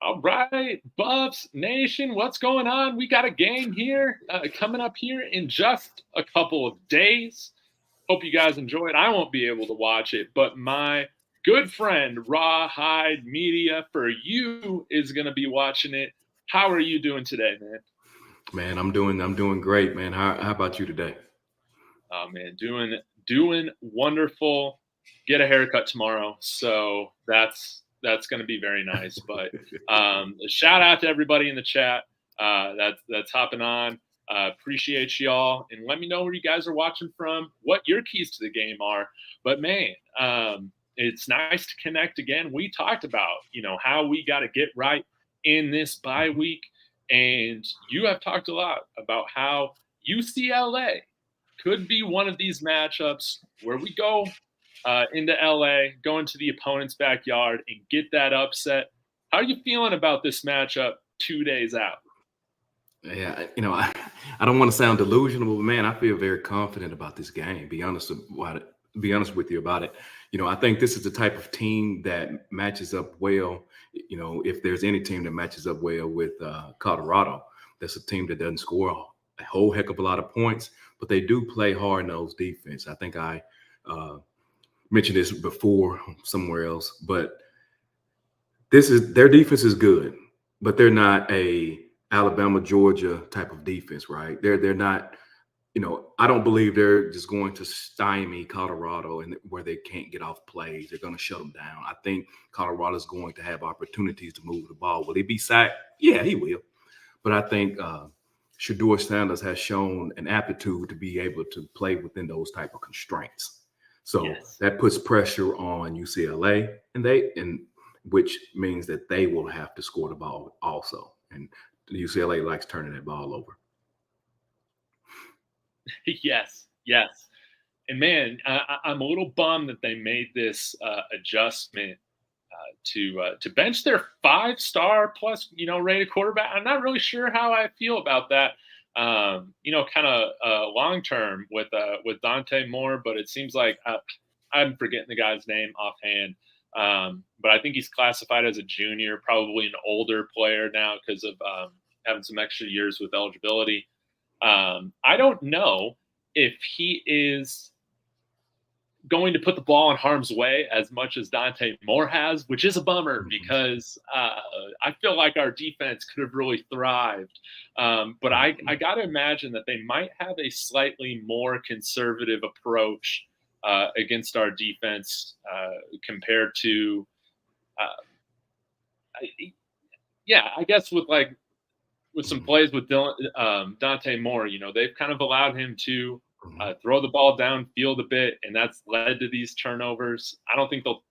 All right, Buffs Nation, what's going on? We got a game here coming up here in just a couple of days. Hope you guys enjoy it. I won't be able to watch it, but my good friend Rawhide Media for you is going to be watching it. How are you doing today, man? Man, I'm doing great, man. How about you today? Oh man, doing wonderful. Get a haircut tomorrow, so that's going to be very nice. But shout out to everybody in the chat that's hopping on. Appreciate y'all, and let me know where you guys are watching from, what your keys to the game are. But man, it's nice to connect again. We talked about how we got to get right in this bye week, and you have talked a lot about how UCLA could be one of these matchups where we go into LA, go into the opponent's backyard, and get that upset. How are you feeling about this matchup 2 days out? Yeah, I don't want to sound delusional, but man, I feel very confident about this game. Be honest with you about it. I think this is the type of team that matches up well. If there's any team that matches up well with Colorado, that's a team that doesn't score a whole heck of a lot of points, but they do play hard-nosed defense. I think I mentioned this before somewhere else, but this is their defense is good, but they're not a Alabama, Georgia type of defense, right? They're not, I don't believe they're just going to stymie Colorado and where they can't get off plays. They're going to shut them down. I think Colorado's going to have opportunities to move the ball. Will he be sacked? Yeah, he will. But I think Shador Sanders has shown an aptitude to be able to play within those type of constraints. So Yes. that puts pressure on UCLA, and which means that they will have to score the ball also. And UCLA likes turning that ball over. Yes. And man, I'm a little bummed that they made this adjustment to bench their 5-star plus rated quarterback. I'm not really sure how I feel about that. Kind of long term with Dante Moore, but it seems like I'm forgetting the guy's name offhand. But I think he's classified as a junior, probably an older player now because of having some extra years with eligibility. I don't know if he is going to put the ball in harm's way as much as Dante Moore has, which is a bummer because I feel like our defense could have really thrived. But I got to imagine that they might have a slightly more conservative approach against our defense compared to, I guess with some plays with Dante Moore, they've kind of allowed him to throw the ball downfield a bit, and that's led to these turnovers. I don't think they'll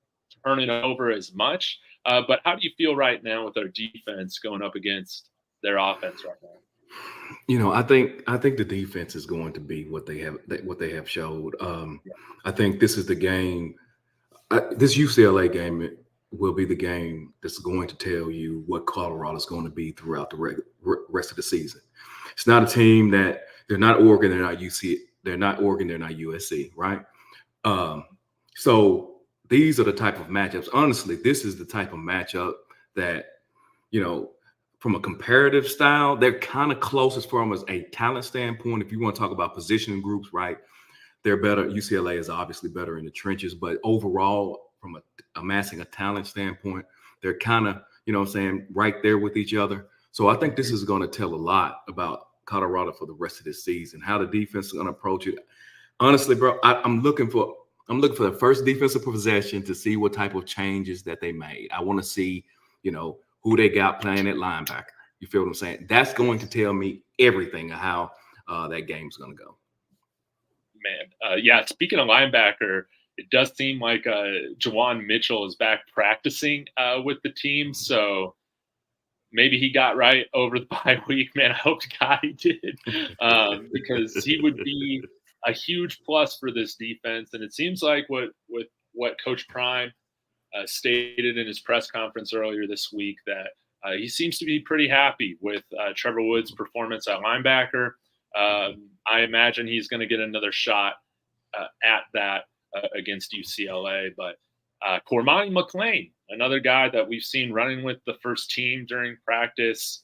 turn it over as much. But how do you feel right now with our defense going up against their offense right now? I think the defense is going to be what they have showed. I think this is the game. This UCLA game will be the game that's going to tell you what Colorado is going to be throughout the rest of the season. It's not a team that they're not Oregon, they're not UC, they're not Oregon, they're not USC, right? So these are the type of matchups. Honestly, this is the type of matchup that you know from a comparative style, they're kind of close as far as a talent standpoint. If you want to talk about positioning groups, right? They're better. UCLA is obviously better in the trenches, but overall, from amassing a talent standpoint, they're kind of, what I'm saying, right there with each other. So I think this is going to tell a lot about Colorado for the rest of this season, how the defense is going to approach it. Honestly, bro, I'm looking for the first defensive possession to see what type of changes that they made. I want to see, who they got playing at linebacker. You feel what I'm saying? That's going to tell me everything of how that game's going to go. Man, speaking of linebacker, it does seem like Jawan Mitchell is back practicing with the team. So maybe he got right over the bye week. Man, I hope to God he did because he would be a huge plus for this defense. And it seems like what Coach Prime stated in his press conference earlier this week that he seems to be pretty happy with Trevor Woods' performance at linebacker. I imagine he's going to get another shot at that against UCLA. But Cormani McClain, another guy that we've seen running with the first team during practice.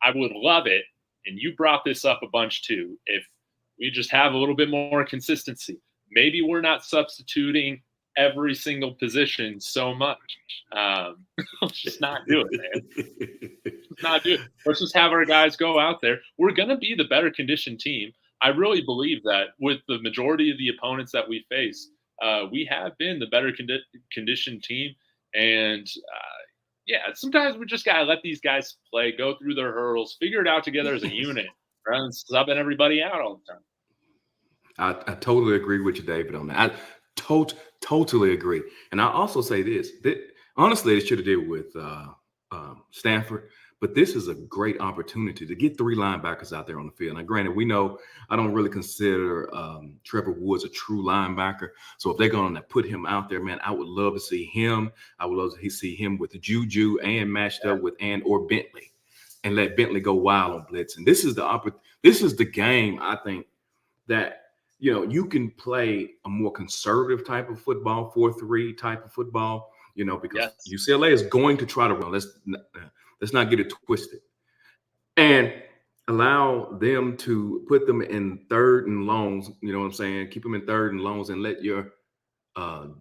I would love it, and you brought this up a bunch too, if we just have a little bit more consistency. Maybe we're not substituting every single position so much. Let's just not do it, man. Let's not do it. Let's just have our guys go out there. We're going to be the better conditioned team. I really believe that with the majority of the opponents that we face, we have been the better conditioned team. And yeah, sometimes we just got to let these guys play, go through their hurdles, figure it out together as a unit, rather than subbing everybody out all the time. I totally agree with you, David, on that. I totally agree. And I also say this, that honestly, it should have did with Stanford, but this is a great opportunity to get 3 linebackers out there on the field. Now, granted, we know I don't really consider Trevor Woods a true linebacker. So if they're going to put him out there, man, I would love to see him. I would love to see him with Juju and matched up with or Bentley, and let Bentley go wild on blitz. And this is the game, I think, that you can play a more conservative type of football, 4-3 type of football, because UCLA is going to try to run. Let's not get it twisted. And allow them to put them in 3rd and longs, you know what I'm saying? Keep them in 3rd and longs and let your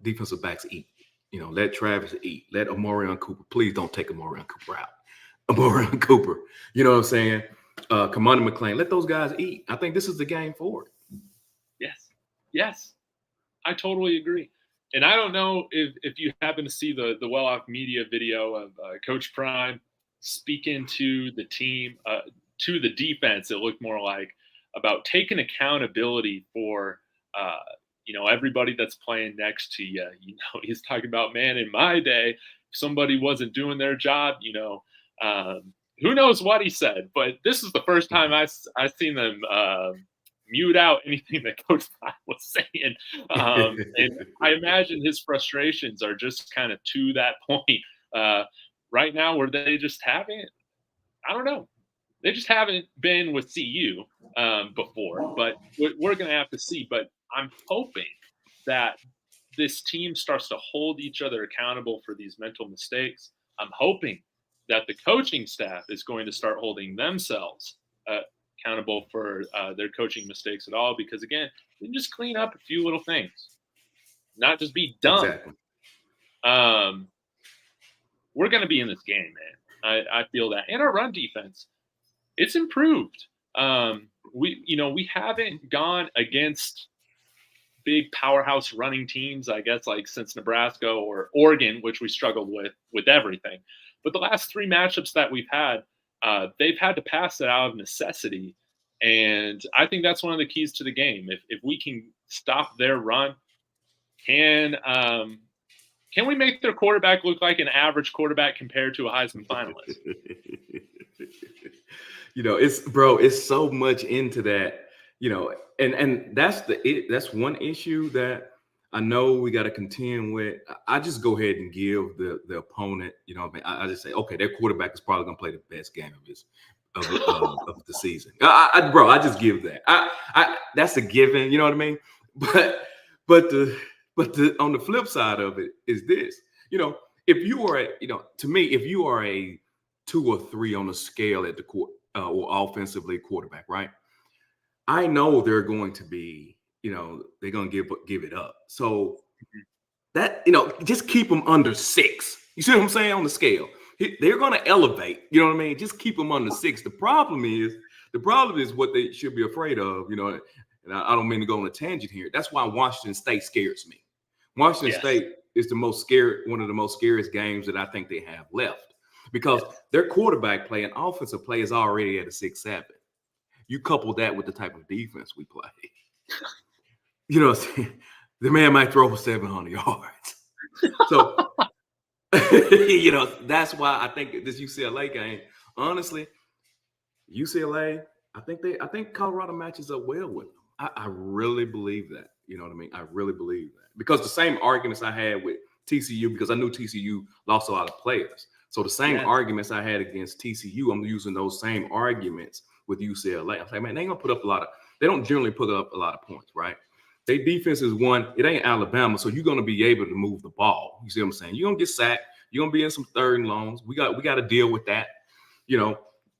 defensive backs eat. Let Travis eat. Let Amorion Cooper. Please don't take Amorion Cooper out. Amorion Cooper. You know what I'm saying? Cormani McClain. Let those guys eat. I think this is the game for it. Yes, I totally agree. And I don't know if you happen to see the Well Off Media video of Coach Prime speaking to the team, to the defense. It looked more like about taking accountability for, everybody that's playing next to you. He's talking about, man, in my day, if somebody wasn't doing their job, who knows what he said. But this is the first time I've seen them mute out anything that Coach Prime was saying. And I imagine his frustrations are just kind of to that point right now, where they just haven't, I don't know, they just haven't been with CU before, but we're going to have to see. But I'm hoping that this team starts to hold each other accountable for these mental mistakes. I'm hoping that the coaching staff is going to start holding themselves accountable for their coaching mistakes at all, because again, they can just clean up a few little things, not just be dumb. Exactly. We're going to be in this game, man. I feel that. And our run defense, it's improved. We haven't gone against big powerhouse running teams, I guess, like since Nebraska or Oregon, which we struggled with everything. But the last 3 matchups that we've had, they've had to pass it out of necessity. And I think that's one of the keys to the game. If we can stop their run, can we make their quarterback look like an average quarterback compared to a Heisman finalist? It's so much into that, and that's one issue that I know we got to contend with. I just go ahead and give the opponent, I just say, okay, their quarterback is probably going to play the best game of the season. I just give that. That's a given, you know what I mean? But on the flip side of it is this, if you are to me, if you are a 2 or 3 on the scale at the court or offensively quarterback, right? I know they're going to be, they're going to give it up. So that, just keep them under 6. You see what I'm saying? On the scale, they're going to elevate, you know what I mean? Just keep them under 6. The problem is what they should be afraid of, and I don't mean to go on a tangent here. That's why Washington State scares me. Washington State is one of the most scariest games that I think they have left, because their quarterback play and offensive play is already at a 6-7. You couple that with the type of defense we play, the man might throw for 700 yards. So, that's why I think this UCLA game, honestly, UCLA, I think Colorado matches up well with them. I really believe that. You know what I mean? I really believe that, because the same arguments I had with TCU, because I knew TCU lost a lot of players. So the same arguments I had against TCU, I'm using those same arguments with UCLA. I'm like, man, they don't generally put up a lot of points, right? Their defense is one. It ain't Alabama, so you're going to be able to move the ball. You see what I'm saying? You're going to get sacked. You're going to be in some third and longs. We got to deal with that,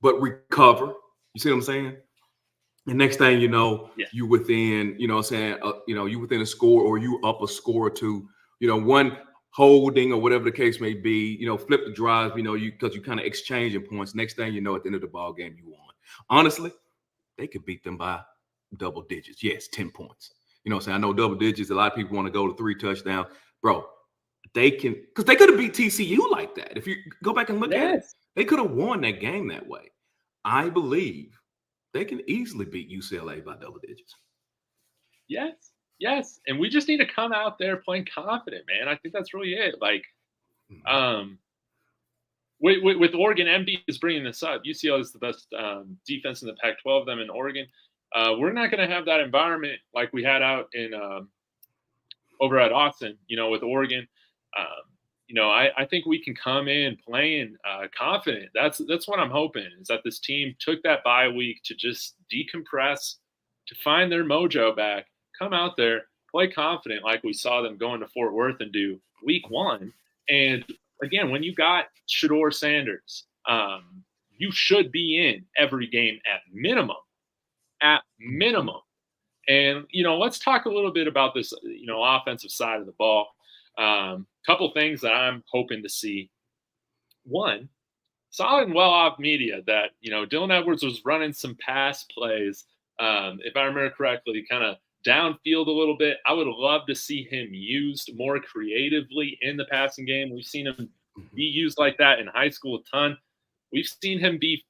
but recover. You see what I'm saying? And next thing you know, you within, you within a score, or you up a score or two, one holding or whatever the case may be, flip the drive, because you kind of exchanging points. Next thing you know, at the end of the ball game, you won. Honestly, they could beat them by double digits. Yes, 10 points. You know what I'm saying? I know double digits. A lot of people want to go to 3 touchdowns. Bro, they can, because they could have beat TCU like that. If you go back and look at it, they could have won that game that way. I believe they can easily beat UCLA by double digits. Yes. And we just need to come out there playing confident, man. I think that's really it. Like, with Oregon, MD is bringing this up. UCLA is the best defense in the Pac-12. Them in Oregon. We're not going to have that environment like we had out in over at Austin, with Oregon. I think we can come in playing confident. That's what I'm hoping, is that this team took that bye week to just decompress, to find their mojo back, come out there, play confident like we saw them going to Fort Worth and do week 1. And again, when you got Shedeur Sanders, you should be in every game at minimum. And, let's talk a little bit about this, offensive side of the ball. Couple things that I'm hoping to see. One, solid and well-off media that, Dylan Edwards was running some pass plays, if I remember correctly, kind of downfield a little bit. I would love to see him used more creatively in the passing game. We've seen him be used like that in high school a ton. We've seen him be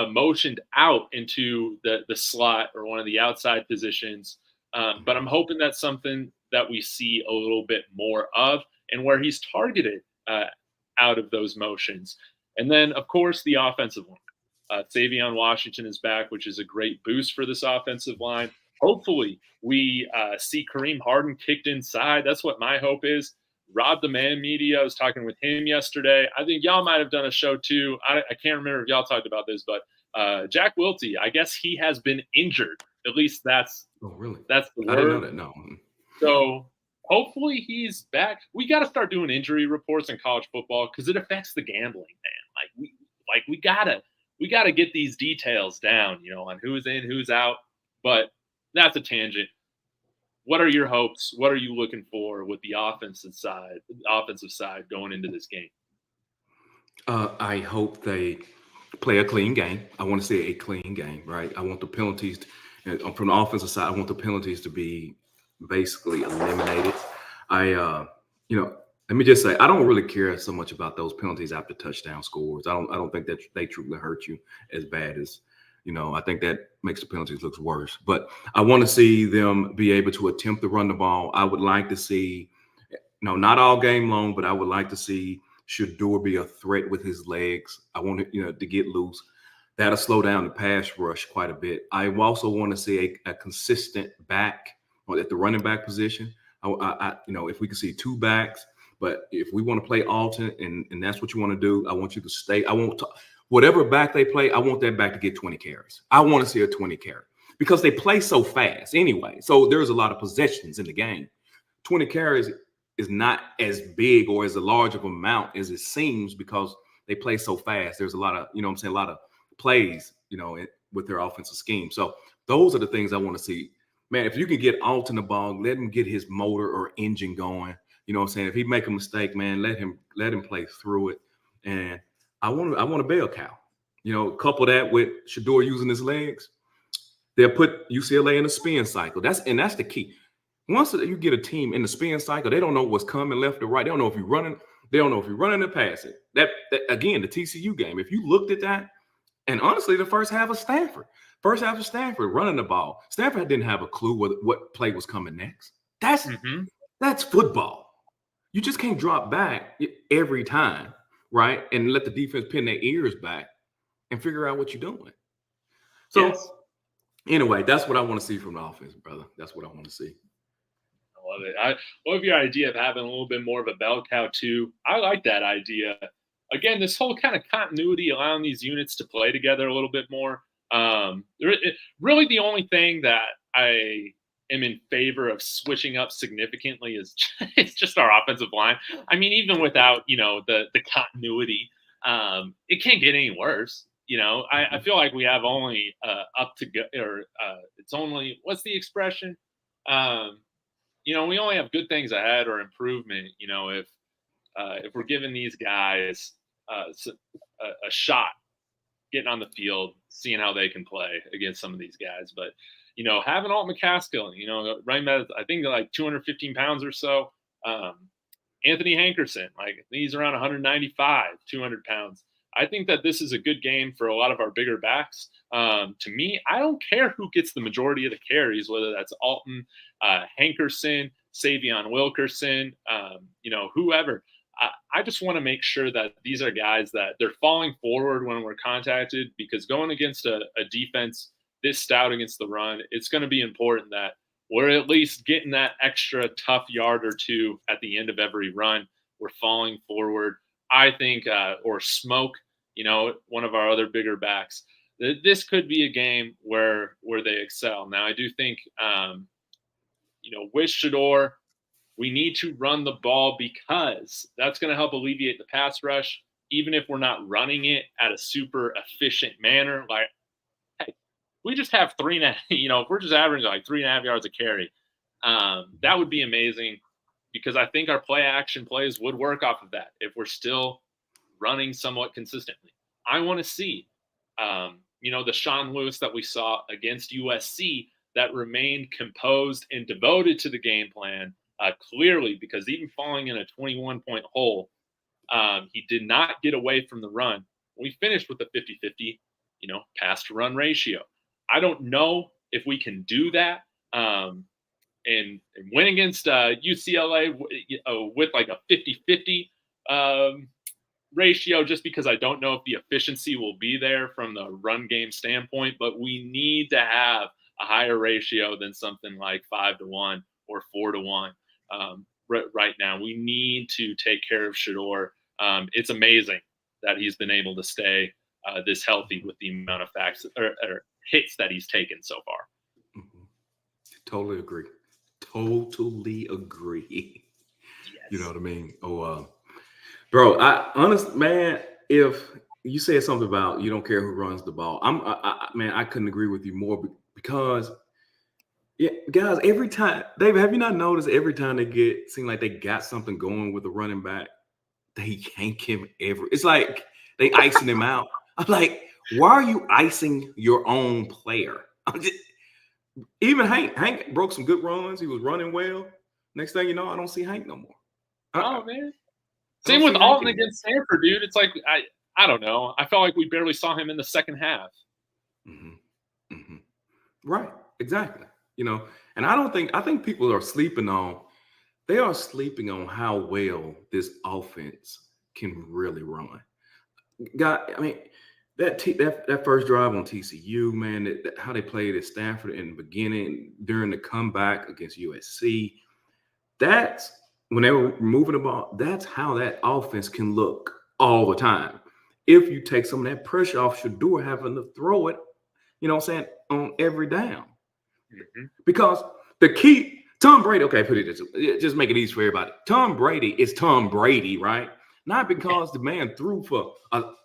motioned out into the slot or one of the outside positions. But I'm hoping that's something that we see a little bit more of, and where he's targeted out of those motions. And then, of course, the offensive line. Savion Washington is back, which is a great boost for this offensive line. Hopefully, we see Kareem Harden kicked inside. That's what my hope is. Rob the Man Media, I was talking with him yesterday. I think y'all might have done a show too. I can't remember if y'all talked about this, but Jack Wiltie, I guess he has been injured. At least that's that's the word. I didn't know that. No. So hopefully he's back. We got to start doing injury reports in college football because it affects the gambling, man. We gotta get these details down, on who's in, who's out. But that's a tangent. What are your hopes? What are you looking for with the offensive side going into this game? I hope they play a clean game. I want to see a clean game, right? I want the penalties from the offensive side. I want the penalties to be basically eliminated. Let me just say, I don't really care so much about those penalties after touchdown scores. I don't think that they truly hurt you as bad as, I think that makes the penalties look worse. But I want to see them be able to attempt to run the ball. I would like to see, not all game long, but I would like to see Shedeur be a threat with his legs. I want it, to get loose. That'll slow down the pass rush quite a bit. I also want to see a consistent back at the running back position. If we can see 2 backs, but if we want to play alternate and that's what you want to do, I want you to stay. Whatever back they play, I want that back to get 20 carries. I want to see a 20 carry because they play so fast anyway. So there's a lot of possessions in the game. 20 carries is not as big or as a large of amount as it seems because they play so fast. There's a lot of, a lot of plays, with their offensive scheme. So those are the things I want to see. Man, if you can get Alton the ball, let him get his motor or engine going. You know what I'm saying? If he make a mistake, man, let him play through it. And I want a bell cow. Couple that with Shedeur using his legs, they'll put UCLA in a spin cycle. That's the key. Once you get a team in the spin cycle, they don't know what's coming left or right. They don't know if you're running. They don't know if you're running or passing. That again, the TCU game. If you looked at that, and honestly, the first half of Stanford running the ball, Stanford didn't have a clue what play was coming next. That's football. You just can't drop back every time, right? And let the defense pin their ears back and figure out what you're doing. So anyway, that's what I want to see from the offense, brother. That's what I want to see. I love it. I love your idea of having a little bit more of a bell cow too. I like that idea. Again, this whole kind of continuity, allowing these units to play together a little bit more. Really the only thing that I am in favor of switching up significantly is it's just our offensive line. I mean, even without, the continuity, it can't get any worse. I feel like we have only up to go, or it's only, what's the expression? We only have good things ahead or improvement, if we're giving these guys a shot getting on the field, seeing how they can play against some of these guys. But, having Alt McCaskill, running at, I think, like 215 pounds or so. Anthony Hankerson, like he's around 195, 200 pounds. I think that this is a good game for a lot of our bigger backs. To me, I don't care who gets the majority of the carries, whether that's Alton, Hankerson, Savion Wilkerson, whoever. I just want to make sure that these are guys that they're falling forward when we're contacted, because going against a defense this stout against the run, it's going to be important that we're at least getting that extra tough yard or two at the end of every run. We're falling forward. I think, or Smoke, one of our other bigger backs. This could be a game where they excel. Now, I do think, with Shador, we need to run the ball because that's going to help alleviate the pass rush, even if we're not running it at a super efficient manner. Like, hey, we just have 3.5, if we're just averaging like 3.5 yards a carry, that would be amazing, because I think our play action plays would work off of that if we're still running somewhat consistently. I want to see, the Sean Lewis that we saw against USC that remained composed and devoted to the game plan. Clearly, because even falling in a 21-point hole, he did not get away from the run. We finished with a 50-50, pass to run ratio. I don't know if we can do that and win against UCLA with like a 50-50 ratio, just because I don't know if the efficiency will be there from the run game standpoint. But we need to have a higher ratio than something like 5-1 or 4-1. Right now, we need to take care of Shador. It's amazing that he's been able to stay this healthy with the amount of or hits that he's taken so far. Mm-hmm. Totally agree. Totally agree. Yes. You know what I mean? Oh, bro, honestly, man, if you said something about you don't care who runs the ball, man, I couldn't agree with you more, because yeah, guys, every time, David, have you not noticed every time seem like they got something going with the running back, they yank him it's like they icing him out. I'm like, why are you icing your own player? Even Hank broke some good runs. He was running well. Next thing you know, I don't see Hank no more. Man. Same with Alton against Stanford, dude. It's like, I don't know. I felt like we barely saw him in the second half. Mm-hmm. Mm-hmm. Right. Exactly. And I think people are sleeping on how well this offense can really run. I mean, that first drive on TCU, man, how they played at Stanford in the beginning, during the comeback against USC, that's when they were moving the ball. That's how that offense can look all the time. If you take some of that pressure off Shador having to throw it, on every down. Mm-hmm. Because the key, Tom Brady, okay, put it this way, just make it easy for everybody. Tom Brady is Tom Brady, right? Not because the man threw for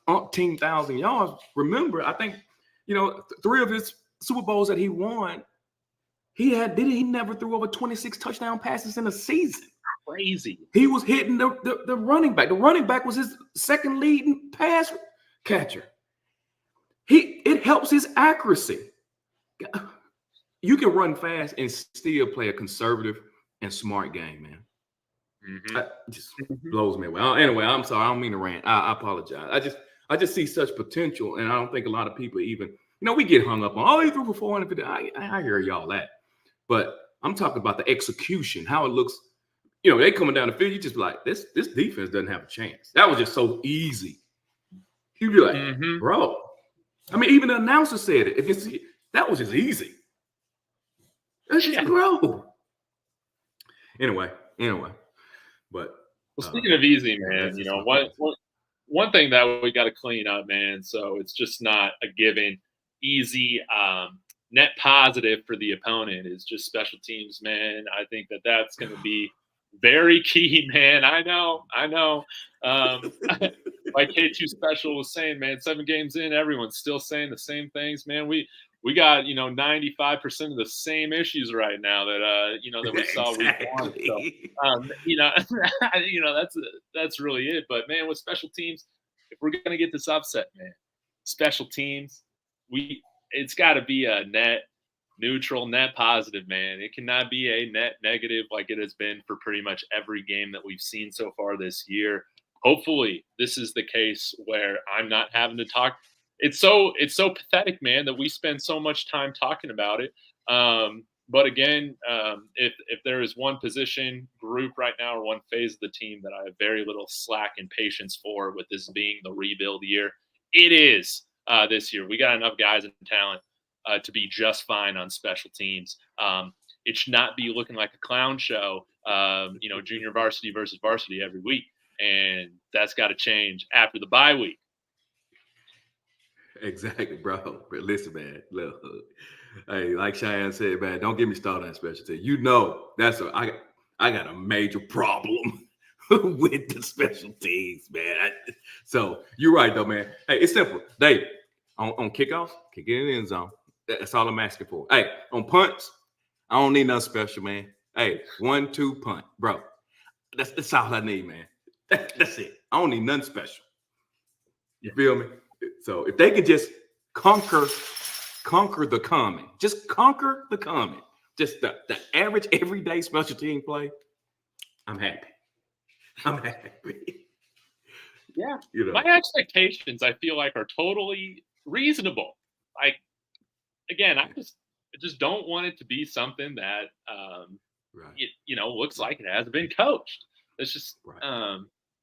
18,000 yards. Remember, I think, 3 of his Super Bowls that he won, he never threw over 26 touchdown passes in a season. Crazy. He was hitting the running back. The running back was his second leading pass catcher. It helps his accuracy. You can run fast and still play a conservative and smart game, man. Mm-hmm. It just blows me away. Anyway, I'm sorry. I don't mean to rant. I apologize. I just see such potential, and I don't think a lot of people even, we get hung up on, he threw for 450. I hear y'all that. But I'm talking about the execution, how it looks. They coming down the field, you just be like, this defense doesn't have a chance. That was just so easy. You'd be like, bro. I mean, even the announcer said it. That was just easy. That's just bro. Anyway. But speaking of easy, man, one thing that we got to clean up, man. So it's just not a given easy net positive for the opponent is just special teams, man. I think that that's going to be very key, man. I know. Like K2 Special was saying, man, 7 games in, everyone's still saying the same things, man. We got 95% of the same issues right now that that we saw week 1. So that's really it. But man, with special teams, if we're gonna get this upset, man, special teams, it's got to be a net neutral, net positive, man. It cannot be a net negative like it has been for pretty much every game that we've seen so far this year. Hopefully, this is the case where I'm not having to talk. It's so pathetic, man, that we spend so much time talking about it. But again, if there is one position group right now or one phase of the team that I have very little slack and patience for, with this being the rebuild year, it is this year. We got enough guys and talent to be just fine on special teams. It should not be looking like a clown show, junior varsity versus varsity every week. And that's got to change after the bye week. Exactly, bro. But listen, man. Look, hey, like Cheyenne said, man, don't get me started on special teams. I got a major problem with the special teams, man. So you're right, though, man. Hey, it's simple. Dave, on kickoffs, kick it in the end zone. That's all I'm asking for. Hey, on punts, I don't need nothing special, man. Hey, 1-2 punt, bro. That's all I need, man. That's it. I don't need nothing special. You feel me? So if they could just conquer the common, just conquer the common, just the average everyday special team play, I'm happy. Yeah. My expectations, I feel like, are totally reasonable. Like, again, I just don't want it to be something that looks like it hasn't been coached. That's just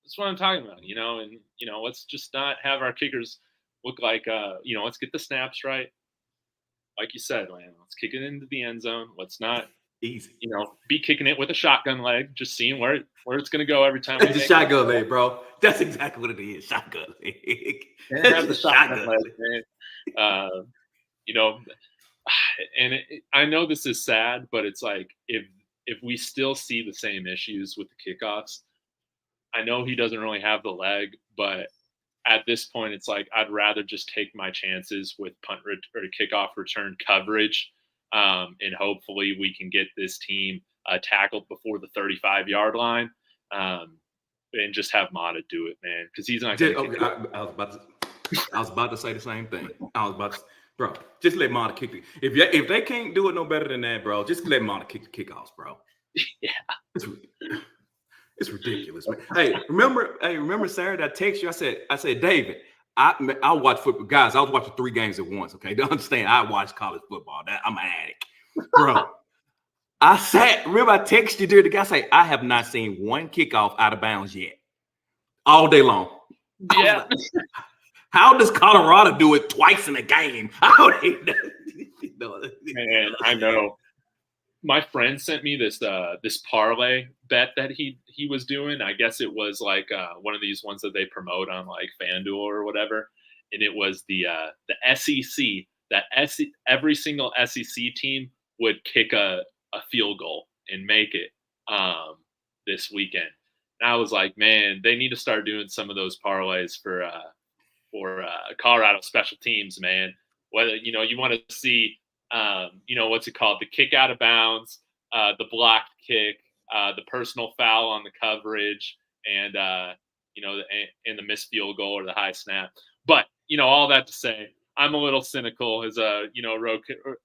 that's what I'm talking about, and let's just not have our kickers look like let's get the snaps right. Like you said, man, let's kick it into the end zone. Let's not easy, be kicking it with a shotgun leg, just seeing where it's going to go every time. It's a shotgun leg, bro. That's exactly what it is. Shotgun leg. Have the shotgun leg, man. And I know this is sad, but it's like if we still see the same issues with the kickoffs, I know he doesn't really have the leg, but at this point, it's like I'd rather just take my chances with punt or kickoff return coverage, and hopefully we can get this team tackled before the 35-yard line, and just have Mata do it, man, because he's not going to. I was about to say the same thing. Bro, just let Mata kick it. If they can't do it no better than that, bro, just let Mata kick the kickoffs, bro. Yeah. It's ridiculous, man. Hey, remember Saturday I text you. I said, David, I watch football. Guys, I was watching 3 games at once. Okay, don't understand. I watch college football. I'm an addict, bro. I texted you during the guy say I have not seen one kickoff out of bounds yet, all day long. Yeah. How does Colorado do it twice in a game? I don't even know. Man, I know. My friend sent me this parlay bet that he was doing. I guess it was like one of these ones that they promote on like FanDuel or whatever, and it was the SEC. That every single SEC team would kick a field goal and make it this weekend. And I was like, man, they need to start doing some of those parlays for Colorado special teams, man. Whether you want to see. What's it called? The kick out of bounds, the blocked kick, the personal foul on the coverage, and and the missed field goal or the high snap. But all that to say, I'm a little cynical as Yokre.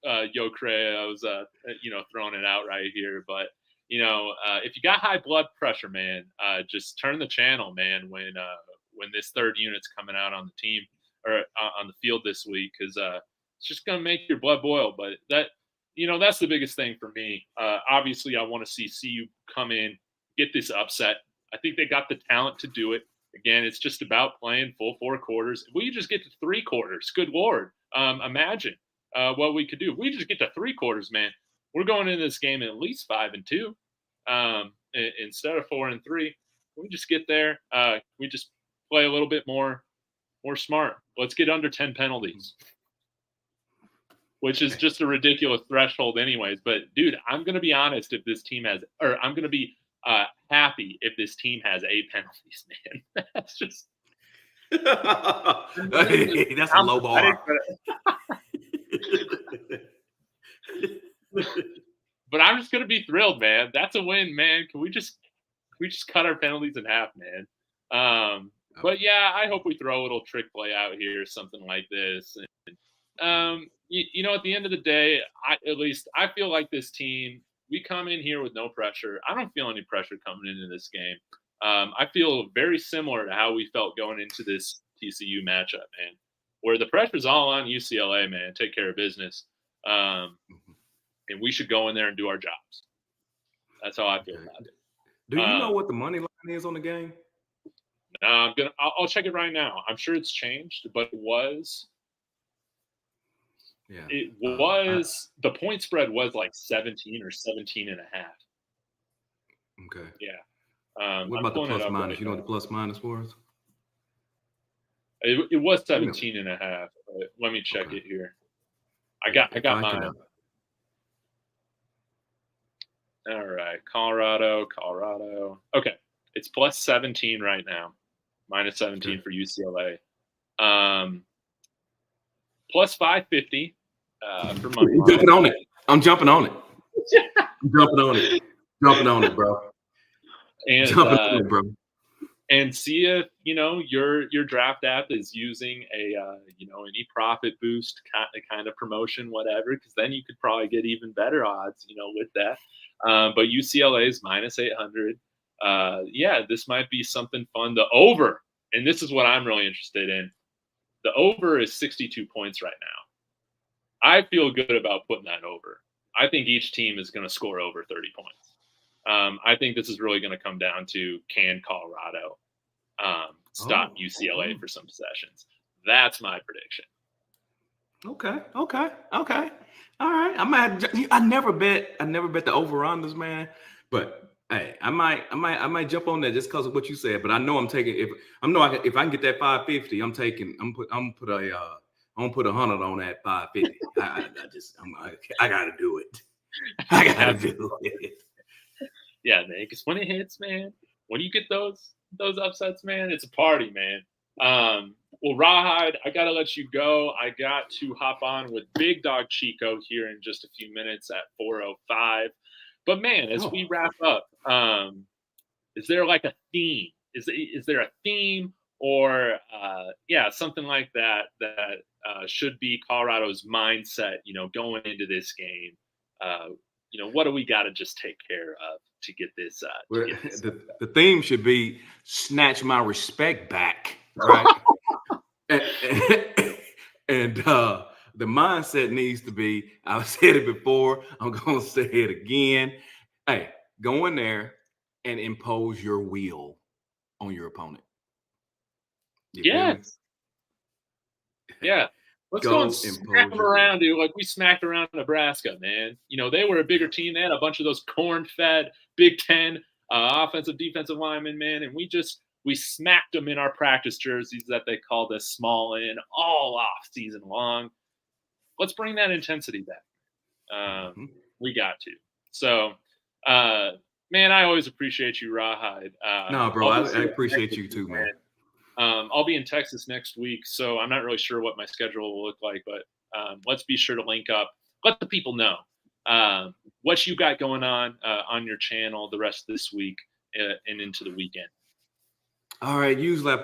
I was throwing it out right here. But if you got high blood pressure, man, just turn the channel, man. When this third unit's coming out on the team or on the field this week, because it's just going to make your blood boil. But that's the biggest thing for me. Obviously, I want to see CU come in, get this upset. I think they got the talent to do it. Again, it's just about playing full 4 quarters. If we just get to 3 quarters, good Lord, imagine what we could do. If we just get to 3 quarters, man, we're going into this game at least 5-2 instead of 4-3. We just get there. We just play a little bit more smart. Let's get under 10 penalties. which is just a ridiculous threshold anyways. But dude, I'm going to be honest if this team has, or I'm going to be happy if this team has 8 penalties, man. That's just. Hey, that's a I'm low bar. But I'm just going to be thrilled, man. That's a win, man. Can we just cut our penalties in half, man? But yeah, I hope we throw a little trick play out here, something like this. And you know, at the end of the day, I feel like this team, we come in here with no pressure. I don't feel any pressure coming into this game. I feel very similar to how we felt going into this TCU matchup, man, where the pressure's all on UCLA, man. Take care of business. And we should go in there and do our jobs. That's how I feel about it. Do you know what the money line is on the game? I'll check it right now. I'm sure it's changed, but it was. Yeah. It was the point spread was like 17 or 17 and a half. Okay. Yeah. What about the plus minus? Right, you know what the plus minus was? It was 17 and a half. Let me check it here. I got mine. All right, Colorado. Okay, it's plus 17 right now, minus 17 for UCLA. Plus 550 for money. I'm jumping on it. Jumping on it, bro. And and see if your draft app is using a any profit boost kind of promotion, whatever, because then you could probably get even better odds with that. But UCLA is minus 800. Yeah, this might be something fun. The over, and this is what I'm really interested in. The over is 62 points right now. I feel good about putting that over. I think each team is going to score over 30 points. I think this is really going to come down to can Colorado stop UCLA for some possessions. That's my prediction. Okay. All right. I never bet the over-unders, man. But hey, I might jump on that just because of what you said. But I know I'm taking if I can get that 550, I'm gonna put 100 on that 550. I gotta do it. I gotta do it. Yeah, man. Because when it hits, man, when you get those upsets, man, it's a party, man. Well, Rawhide, I gotta let you go. I got to hop on with Big Dog Chico here in just a few minutes at 4:05. But man, as we wrap up, is there like a theme? Is there a theme or something like that should be Colorado's mindset? Going into this game. What do we got to just take care of to get this? The theme should be snatch my respect back, right? and the mindset needs to be, I've said it before, I'm going to say it again. Hey, go in there and impose your will on your opponent. Yes. Yeah. Let's go and smack them around, dude. Like we smacked around Nebraska, man. They were a bigger team. They had a bunch of those corn-fed Big Ten offensive, defensive linemen, man. And we smacked them in our practice jerseys that they called us small in all off season long. Let's bring that intensity back. We got to. So, man, I always appreciate you, Rawhide. No, bro, I appreciate you too, man. I'll be in Texas next week, so I'm not really sure what my schedule will look like, but let's be sure to link up. Let the people know what you got going on your channel the rest of this week and into the weekend. All right, usually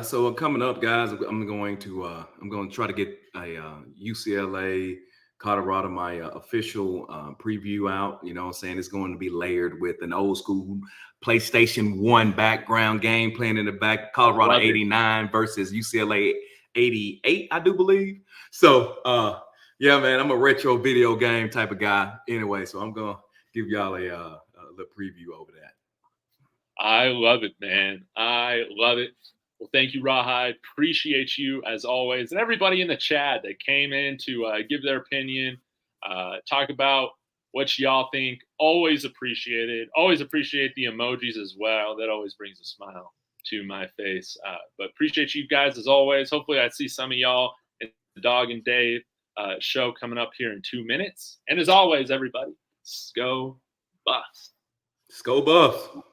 so coming up, guys, I'm going to try to get a UCLA Colorado, my official preview out. I'm saying it's going to be layered with an old school PlayStation 1 background game playing in the back, Colorado 89 versus UCLA 88, I do believe. So, yeah, man, I'm a retro video game type of guy anyway. So I'm going to give y'all a little preview over that. I love it, man. I love it. Well, thank you, Rawhide. Appreciate you as always. And everybody in the chat that came in to give their opinion, talk about what y'all think. Always appreciate it. Always appreciate the emojis as well. That always brings a smile to my face. But appreciate you guys as always. Hopefully I see some of y'all, and Dog and Dave, show coming up here in 2 minutes. And as always, everybody, go Buffs. Let's go Buffs.